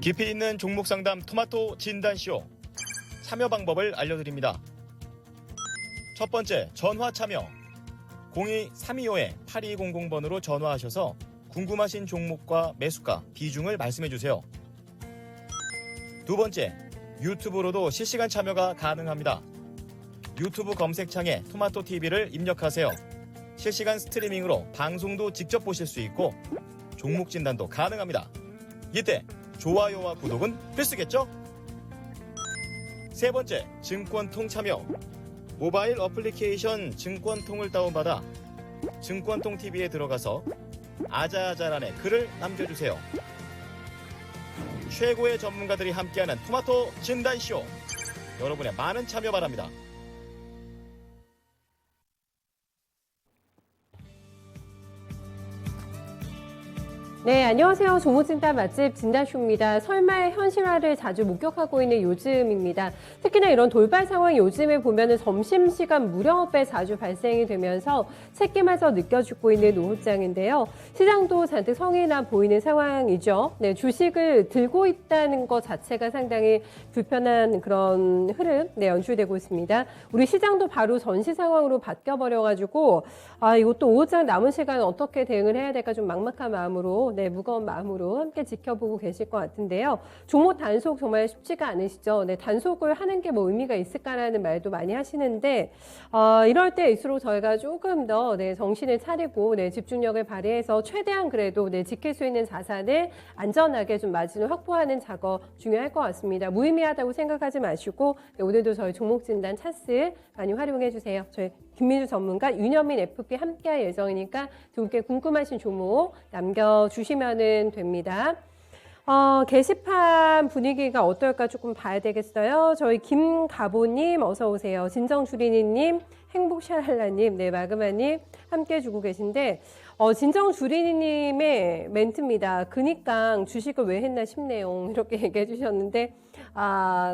깊이 있는 종목 상담 토마토 진단쇼. 참여 방법을 알려드립니다. 첫 번째, 전화 참여. 02-325-8200번으로 전화하셔서 궁금하신 종목과 매수가, 비중을 말씀해주세요. 두 번째, 유튜브로도 실시간 참여가 가능합니다. 유튜브 검색창에 토마토TV를 입력하세요. 실시간 스트리밍으로 방송도 직접 보실 수 있고 종목 진단도 가능합니다. 이때 좋아요와 구독은 필수겠죠? 세 번째, 증권통 참여. 모바일 어플리케이션 증권통을 다운받아 증권통 TV에 들어가서 아자아자란에 글을 남겨주세요. 최고의 전문가들이 함께하는 토마토 진단쇼. 여러분의 많은 참여 바랍니다. 네, 안녕하세요. 종목진단 맛집 진단쇼입니다. 설마의 현실화를 자주 목격하고 있는 요즘입니다. 특히나 이런 돌발 상황이 요즘에 보면은 점심시간 무렵에 자주 발생이 되면서 새끼마저 느껴지고 있는 노후장인데요. 시장도 잔뜩 성이 나 보이는 상황이죠. 네, 주식을 들고 있다는 것 자체가 상당히 불편한 그런 흐름, 연출되고 있습니다. 우리 시장도 바로 전시 상황으로 바뀌어버려가지고, 이것도 오후장 남은 시간 어떻게 대응을 해야 될까 좀 막막한 마음으로, 무거운 마음으로 함께 지켜보고 계실 것 같은데요. 종목 단속 정말 쉽지가 않으시죠. 단속을 하는 게 뭐 의미가 있을까라는 말도 많이 하시는데, 이럴 때일수록 저희가 조금 더 정신을 차리고 집중력을 발휘해서 최대한 그래도 지킬 수 있는 자산을 안전하게 좀 마진을 확보하는 작업 중요할 것 같습니다. 무의미하다고 생각하지 마시고 오늘도 저희 종목 진단 찬스 많이 활용해 주세요. 저희 김민주 전문가, 윤현민 FP 함께할 예정이니까 두 분께 궁금하신 종목 남겨주시면 됩니다. 게시판 분위기가 어떨까 조금 봐야 되겠어요. 저희 김가보님 어서 오세요. 진정주리니님, 행복샤랄라님, 마그마님 함께 해주고 계신데 진정주리니님의 멘트입니다. 그니까 주식을 왜 했나 싶네요. 이렇게 얘기해 주셨는데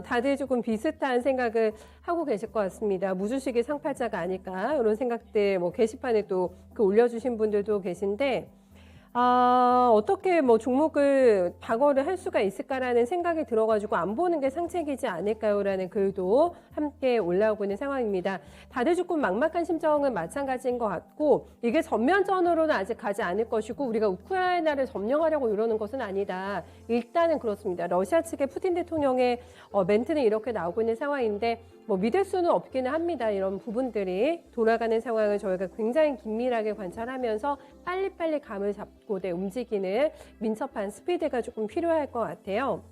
다들 조금 비슷한 생각을 하고 계실 것 같습니다. 무주식이 상팔자가 아닐까 이런 생각들 게시판에 또 올려주신 분들도 계신데 어떻게 종목을 방어를 할 수가 있을까라는 생각이 들어가지고 안 보는 게 상책이지 않을까요라는 글도 함께 올라오고 있는 상황입니다. 다들 조금 막막한 심정은 마찬가지인 것 같고 이게 전면전으로는 아직 가지 않을 것이고 우리가 우크라이나를 점령하려고 이러는 것은 아니다. 일단은 그렇습니다. 러시아 측의 푸틴 대통령의 멘트는 이렇게 나오고 있는 상황인데 믿을 수는 없기는 합니다. 이런 부분들이 돌아가는 상황을 저희가 굉장히 긴밀하게 관찰하면서 빨리빨리 감을 잡고 움직이는 민첩한 스피드가 조금 필요할 것 같아요.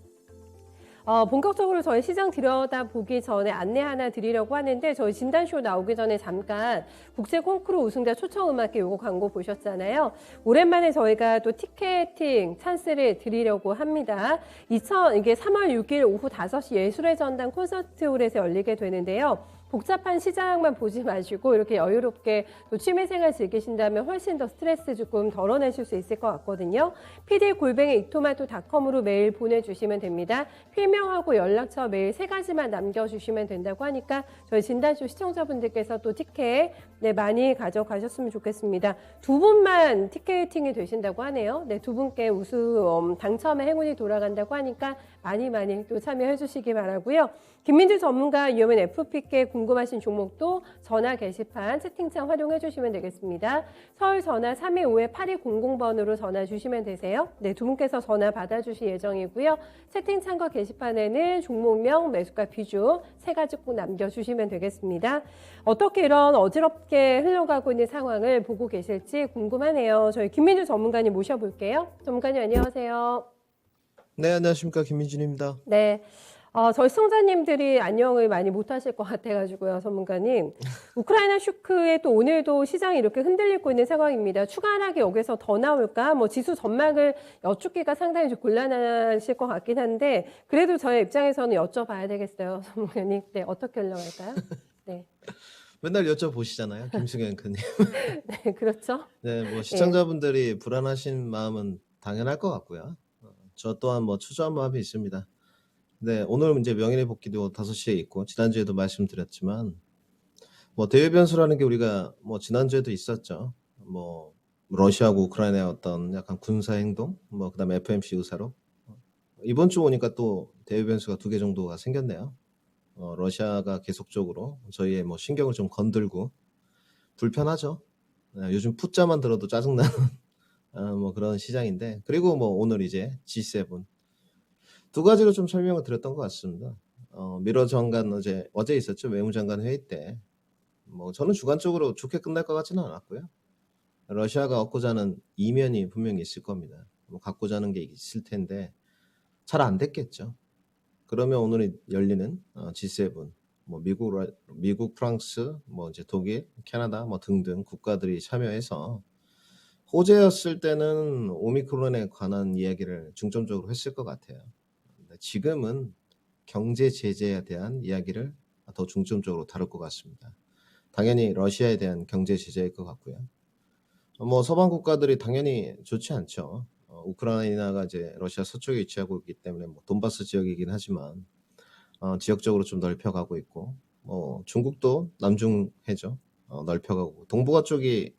본격적으로 저희 시장 들여다보기 전에 안내 하나 드리려고 하는데 저희 진단쇼 나오기 전에 잠깐 국제 콩쿠르 우승자 초청음악회 요거 광고 보셨잖아요. 오랜만에 저희가 또 티켓팅 찬스를 드리려고 합니다. 이게 3월 6일 오후 5시 예술의 전당 콘서트홀에서 열리게 되는데요. 복잡한 시장만 보지 마시고 이렇게 여유롭게 또 취미생활 즐기신다면 훨씬 더 스트레스 조금 덜어내실 수 있을 것 같거든요. pd@이토마토닷컴으로 메일 보내주시면 됩니다. 필명하고 연락처 메일 3가지만 남겨주시면 된다고 하니까 저희 진단쇼 시청자분들께서 또 티켓 많이 가져가셨으면 좋겠습니다. 2분만 티켓팅이 되신다고 하네요. 두 분께 우수 당첨의 행운이 돌아간다고 하니까 많이 또 참여해 주시기 바라고요. 김민주 전문가, 유효민 FP께 궁금하신 종목도 전화 게시판 채팅창 활용해 주시면 되겠습니다. 서울 전화 325-8200번으로 전화 주시면 되세요. 두 분께서 전화 받아주실 예정이고요. 채팅창과 게시판에는 종목명, 매수가 비중 3가지 꼭 남겨주시면 되겠습니다. 어떻게 이런 어지럽게 흘러가고 있는 상황을 보고 계실지 궁금하네요. 저희 김민주 전문가님 모셔볼게요. 전문가님 안녕하세요. 네, 안녕하십니까. 김민준입니다. 네. 저희 시청자님들이 안녕을 많이 못하실 것 같아가지고요, 전문가님. 우크라이나 쇼크에 또 오늘도 시장이 이렇게 흔들리고 있는 상황입니다. 추가 하락이 여기서 더 나올까? 지수 전망을 여쭙기가 상당히 좀 곤란하실 것 같긴 한데, 그래도 저의 입장에서는 여쭤봐야 되겠어요, 전문가님. 어떻게 흘러갈까요? 네. 맨날 여쭤보시잖아요, 김승현 앵커님. 네, 그렇죠. 네, 시청자분들이 불안하신 마음은 당연할 것 같고요. 저 또한 초조한 마음이 있습니다. 네, 오늘 이제 명예의 복귀도 5시에 있고, 지난주에도 말씀드렸지만, 대외 변수라는 게 우리가 지난주에도 있었죠. 러시아하고 우크라이나의 어떤 약간 군사 행동, 그다음에 FMC 의사로 이번 주 오니까 또 대외 변수가 2개 정도가 생겼네요. 러시아가 계속적으로 저희의 뭐 신경을 좀 건들고 불편하죠. 요즘 푸자만 들어도 짜증나는 뭐 그런 시장인데, 그리고 뭐 오늘 이제 G7 두 가지로 좀 설명을 드렸던 것 같습니다. 미러 장관 어제 있었죠. 외무장관 회의 때. 뭐 저는 주관적으로 좋게 끝날 것 같지는 않았고요. 러시아가 얻고자 하는 이면이 분명히 있을 겁니다. 뭐 갖고자 하는 게 있을 텐데 잘 안 됐겠죠. 그러면 오늘 열리는 G7, 뭐 미국, 프랑스, 뭐 이제 독일, 캐나다 뭐 등등 국가들이 참여해서 호재였을 때는 오미크론에 관한 이야기를 중점적으로 했을 것 같아요. 근데 지금은 경제 제재에 대한 이야기를 더 중점적으로 다룰 것 같습니다. 당연히 러시아에 대한 경제 제재일 것 같고요. 뭐 서방 국가들이 당연히 좋지 않죠. 우크라이나가 이제 러시아 서쪽에 위치하고 있기 때문에 뭐 돈바스 지역이긴 하지만 지역적으로 좀 넓혀가고 있고, 뭐 중국도 남중해죠. 넓혀가고, 동북아 쪽이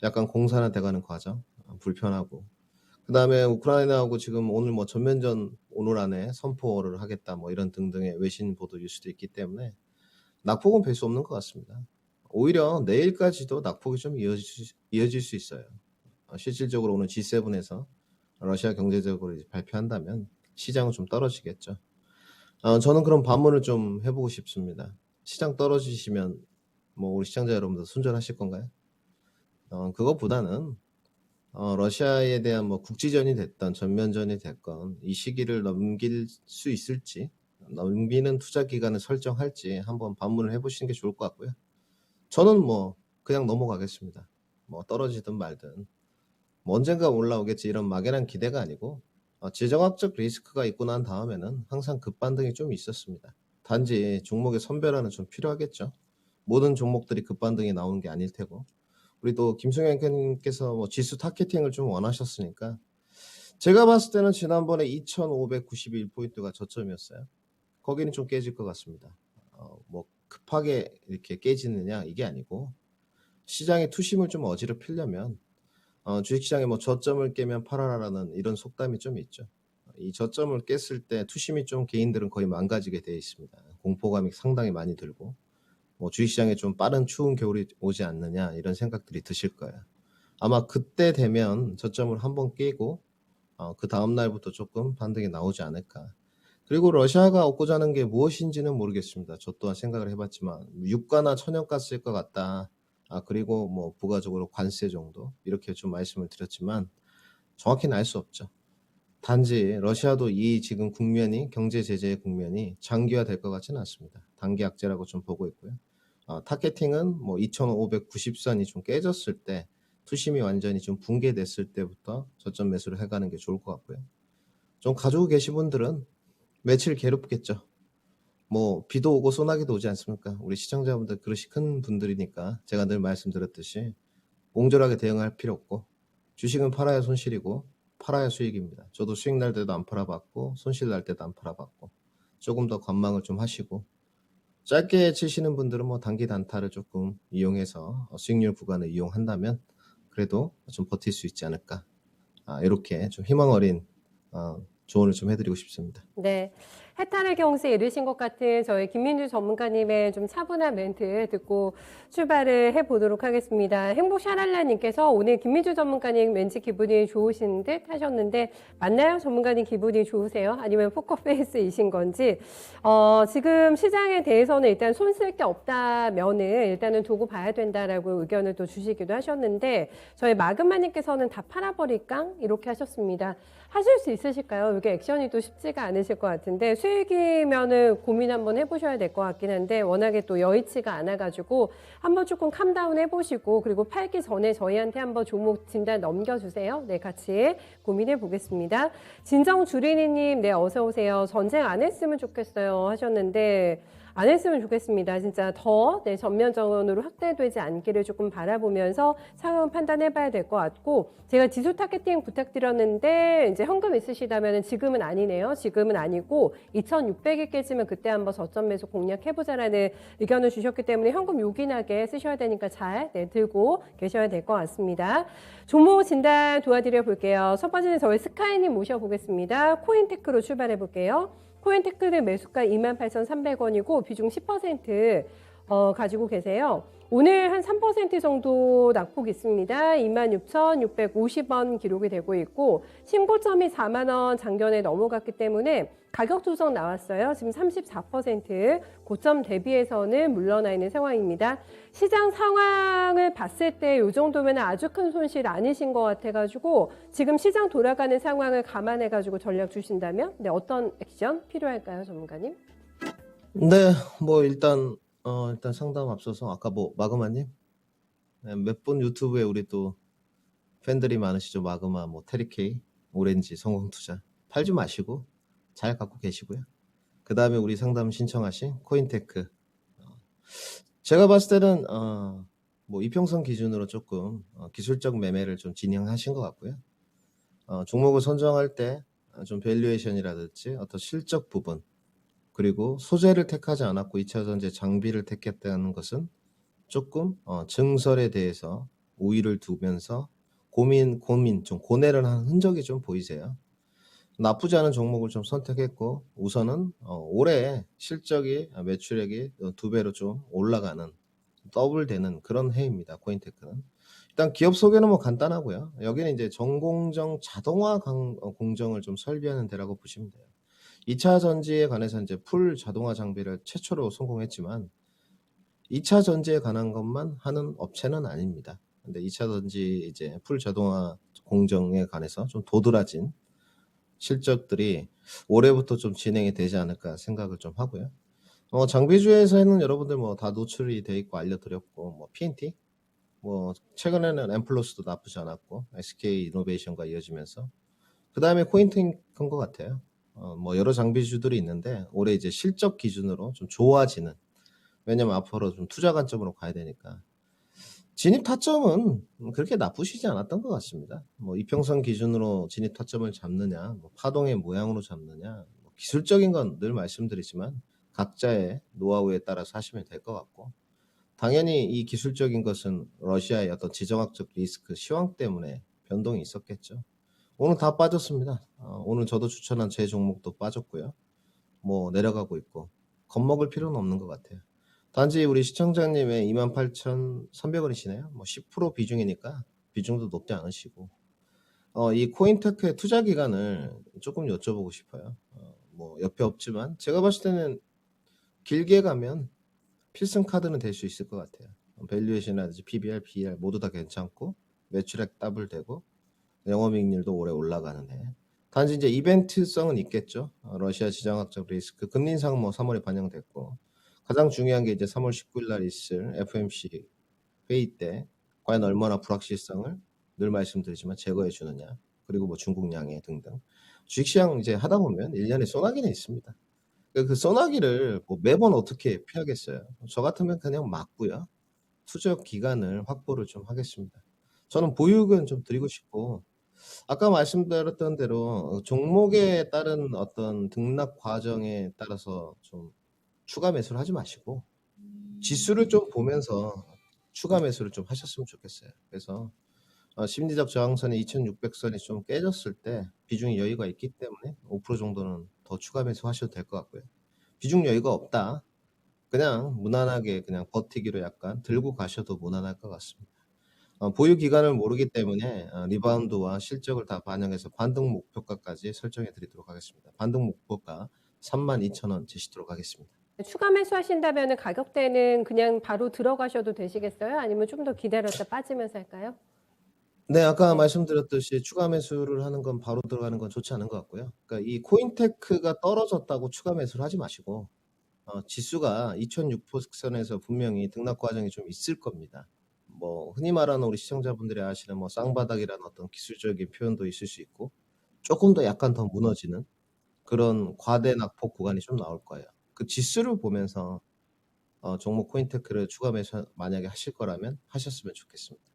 약간 공산화돼가는 과정, 불편하고, 그 다음에 우크라이나하고 지금 오늘 뭐 전면전 오늘 안에 선포를 하겠다 뭐 이런 등등의 외신 보도 뉴스도 있기 때문에 낙폭은 별 수 없는 것 같습니다. 오히려 내일까지도 낙폭이 좀 이어질 수 있어요. 실질적으로 오늘 G7에서 러시아 경제적으로 이제 발표한다면 시장은 좀 떨어지겠죠. 저는 그런 반문을 좀 해보고 싶습니다. 시장 떨어지시면 뭐 우리 시청자 여러분들 순전하실 건가요? 그것보다는 러시아에 대한 뭐 국지전이 됐던 전면전이 됐건 이 시기를 넘길 수 있을지, 넘기는 투자 기간을 설정할지 한번 반문을 해보시는 게 좋을 것 같고요. 저는 뭐 그냥 넘어가겠습니다. 뭐 떨어지든 말든 뭐 언젠가 올라오겠지 이런 막연한 기대가 아니고, 지정학적 리스크가 있고 난 다음에는 항상 급반등이 좀 있었습니다. 단지 종목의 선별화는 좀 필요하겠죠. 모든 종목들이 급반등이 나오는 게 아닐 테고, 우리 또 김승현 께서 뭐 지수 타겟팅을 좀 원하셨으니까 제가 봤을 때는 지난번에 2591포인트가 저점이었어요. 거기는 좀 깨질 것 같습니다. 뭐 급하게 이렇게 깨지느냐 이게 아니고, 시장의 투심을 좀 어지럽히려면 주식시장에 뭐 저점을 깨면 팔아라라는 이런 속담이 좀 있죠. 이 저점을 깼을 때 투심이 좀 개인들은 거의 망가지게 되어 있습니다. 공포감이 상당히 많이 들고, 뭐 주식시장에 좀 빠른 추운 겨울이 오지 않느냐 이런 생각들이 드실 거예요. 아마 그때 되면 저점을 한번 깨고 그 다음 날부터 조금 반등이 나오지 않을까. 그리고 러시아가 얻고자 하는 게 무엇인지는 모르겠습니다. 저 또한 생각을 해봤지만 유가나 천연가스일 것 같다. 그리고 뭐 부가적으로 관세 정도 이렇게 좀 말씀을 드렸지만 정확히는 알 수 없죠. 단지 러시아도 이 지금 국면이 경제 제재의 국면이 장기화될 것 같지는 않습니다. 단기 악재라고 좀 보고 있고요. 타겟팅은 뭐 2,590선이 좀 깨졌을 때, 투심이 완전히 좀 붕괴됐을 때부터 저점 매수를 해가는 게 좋을 것 같고요. 좀 가지고 계신 분들은 며칠 괴롭겠죠. 뭐 비도 오고 소나기도 오지 않습니까? 우리 시청자분들 그릇이 큰 분들이니까 제가 늘 말씀드렸듯이 옹졸하게 대응할 필요 없고, 주식은 팔아야 손실이고 팔아야 수익입니다. 저도 수익 날 때도 안 팔아봤고 손실 날 때도 안 팔아봤고, 조금 더 관망을 좀 하시고, 짧게 치시는 분들은 뭐 단기 단타를 조금 이용해서 수익률 구간을 이용한다면 그래도 좀 버틸 수 있지 않을까. 이렇게 좀 희망 어린 조언을 좀 해드리고 싶습니다. 네. 해탈의 경지에 이르신 것 같은 저희 김민주 전문가님의 좀 차분한 멘트 듣고 출발을 해보도록 하겠습니다. 행복샤랄라님께서 오늘 김민주 전문가님 왠지 기분이 좋으신 듯 하셨는데 맞나요? 전문가님 기분이 좋으세요? 아니면 포커페이스이신 건지. 지금 시장에 대해서는 일단 손쓸 게 없다면은 일단은 두고 봐야 된다라고 의견을 또 주시기도 하셨는데, 저희 마그마님께서는 다 팔아버릴까? 이렇게 하셨습니다. 하실 수 있으실까요? 이게 액션이 또 쉽지가 않으실 것 같은데, 수익이면은 고민 한번 해보셔야 될 것 같긴 한데 워낙에 또 여의치가 않아가지고 한번 조금 캄다운 해보시고, 그리고 팔기 전에 저희한테 한번 종목 진단 넘겨주세요. 네, 같이 고민해 보겠습니다. 진정주린이님, 네, 어서 오세요. 전쟁 안 했으면 좋겠어요 하셨는데, 안 했으면 좋겠습니다. 진짜 더 전면전으로 확대되지 않기를 조금 바라보면서 상황 판단해봐야 될 것 같고, 제가 지수 타겟팅 부탁드렸는데 이제 현금 있으시다면 지금은 아니네요. 지금은 아니고 2,600이 깨지면 그때 한번 저점 매수 공략해보자라는 의견을 주셨기 때문에 현금 요긴하게 쓰셔야 되니까 잘 들고 계셔야 될 것 같습니다. 종목 진단 도와드려 볼게요. 첫 번째는 저희 스카이님 모셔보겠습니다. 코인테크로 출발해 볼게요. 코인테크는 매수가 28,300원이고 비중 10% 가지고 계세요. 오늘 한 3% 정도 낙폭 있습니다. 26,650원 기록이 되고 있고 신고점이 4만 원 장전에 넘어갔기 때문에 가격 조정 나왔어요. 지금 34% 고점 대비해서는 물러나 있는 상황입니다. 시장 상황을 봤을 때 이 정도면 아주 큰 손실 아니신 것 같아가지고 지금 시장 돌아가는 상황을 감안해가지고 전략 주신다면 어떤 액션 필요할까요, 전문가님? 네, 뭐 일단 상담 앞서서 아까 뭐 마그마님 몇 분 유튜브에 우리 또 팬들이 많으시죠. 마그마, 뭐 테리케이, 오렌지, 성공투자 팔지 마시고 잘 갖고 계시고요. 그 다음에 우리 상담 신청하신 코인테크. 제가 봤을 때는 뭐 이평선 기준으로 조금 기술적 매매를 좀 진행하신 것 같고요. 종목을 선정할 때 좀 밸류에이션이라든지 어떤 실적 부분 그리고 소재를 택하지 않았고 2차 전지 장비를 택했다는 것은 조금 증설에 대해서 우위를 두면서 고민 좀 고뇌를 한 흔적이 좀 보이세요. 나쁘지 않은 종목을 좀 선택했고 우선은 올해 실적이 매출액이 2배로 좀 올라가는 더블 되는 그런 해입니다. 코인테크는. 일단 기업 소개는 뭐 간단하고요. 여기는 이제 전공정 자동화 공정을 좀 설비하는 데라고 보시면 돼요. 2차 전지에 관해서 이제 풀 자동화 장비를 최초로 성공했지만 2차 전지에 관한 것만 하는 업체는 아닙니다. 근데 2차 전지 이제 풀 자동화 공정에 관해서 좀 도드라진 실적들이 올해부터 좀 진행이 되지 않을까 생각을 좀 하고요. 장비주에서는 여러분들 뭐 다 노출이 돼 있고 알려드렸고 뭐 PNT 뭐 최근에는 엠플러스도 나쁘지 않았고 SK 이노베이션과 이어지면서 그 다음에 코인테크인 것 같아요. 뭐 여러 장비주들이 있는데 올해 이제 실적 기준으로 좀 좋아지는 왜냐면 앞으로 좀 투자 관점으로 가야 되니까 진입 타점은 그렇게 나쁘시지 않았던 것 같습니다. 뭐 이평선 기준으로 진입 타점을 잡느냐, 뭐 파동의 모양으로 잡느냐, 뭐 기술적인 건 늘 말씀드리지만 각자의 노하우에 따라서 하시면 될 것 같고 당연히 이 기술적인 것은 러시아의 어떤 지정학적 리스크 시황 때문에 변동이 있었겠죠. 오늘 다 빠졌습니다. 오늘 저도 추천한 제 종목도 빠졌고요. 뭐 내려가고 있고 겁먹을 필요는 없는 것 같아요. 단지 우리 시청자님의 28,300원이시네요. 뭐 10% 비중이니까 비중도 높지 않으시고 이 코인테크의 투자 기간을 조금 여쭤보고 싶어요. 뭐 옆에 없지만 제가 봤을 때는 길게 가면 필승 카드는 될 수 있을 것 같아요. 밸류에이션이라든지 PBR, BR 모두 다 괜찮고 매출액 더블되고 영업이익률도 올해 올라가는 해. 단지 이제 이벤트성은 있겠죠. 러시아 지정학적 리스크 금리 인상 뭐 3월에 반영됐고 가장 중요한 게 이제 3월 19일 날 있을 FOMC 회의 때 과연 얼마나 불확실성을 늘 말씀드리지만 제거해 주느냐 그리고 뭐 중국 양해 등등 주식시장 이제 하다 보면 1년에 소나기는 있습니다. 그 소나기를 뭐 매번 어떻게 피하겠어요? 저 같으면 그냥 막고요. 투자 기간을 확보를 좀 하겠습니다. 저는 보유금 좀 드리고 싶고 아까 말씀드렸던 대로 종목에 따른 어떤 등락 과정에 따라서 좀 추가 매수를 하지 마시고 지수를 좀 보면서 추가 매수를 좀 하셨으면 좋겠어요. 그래서 심리적 저항선이 2600선이 좀 깨졌을 때 비중이 여유가 있기 때문에 5% 정도는 더 추가 매수 하셔도 될 것 같고요. 비중 여유가 없다. 그냥 무난하게 그냥 버티기로 약간 들고 가셔도 무난할 것 같습니다. 보유 기간을 모르기 때문에 리바운드와 실적을 다 반영해서 반등 목표가까지 설정해 드리도록 하겠습니다. 반등 목표가 32,000원 제시도록 하겠습니다. 추가 매수하신다면 가격대는 그냥 바로 들어가셔도 되시겠어요? 아니면 좀 더 기다렸다 빠지면서 할까요? 네, 아까 말씀드렸듯이 추가 매수를 하는 건 바로 들어가는 건 좋지 않은 것 같고요. 그러니까 이 코인테크가 떨어졌다고 추가 매수를 하지 마시고 지수가 2600선에서 분명히 등락 과정이 좀 있을 겁니다. 뭐 흔히 말하는 우리 시청자분들이 아시는 뭐 쌍바닥이라는 어떤 기술적인 표현도 있을 수 있고 조금 더 약간 더 무너지는 그런 과대 낙폭 구간이 좀 나올 거예요. 그 지수를 보면서 종목 코인테크를 추가 매수 만약에 하실 거라면 하셨으면 좋겠습니다.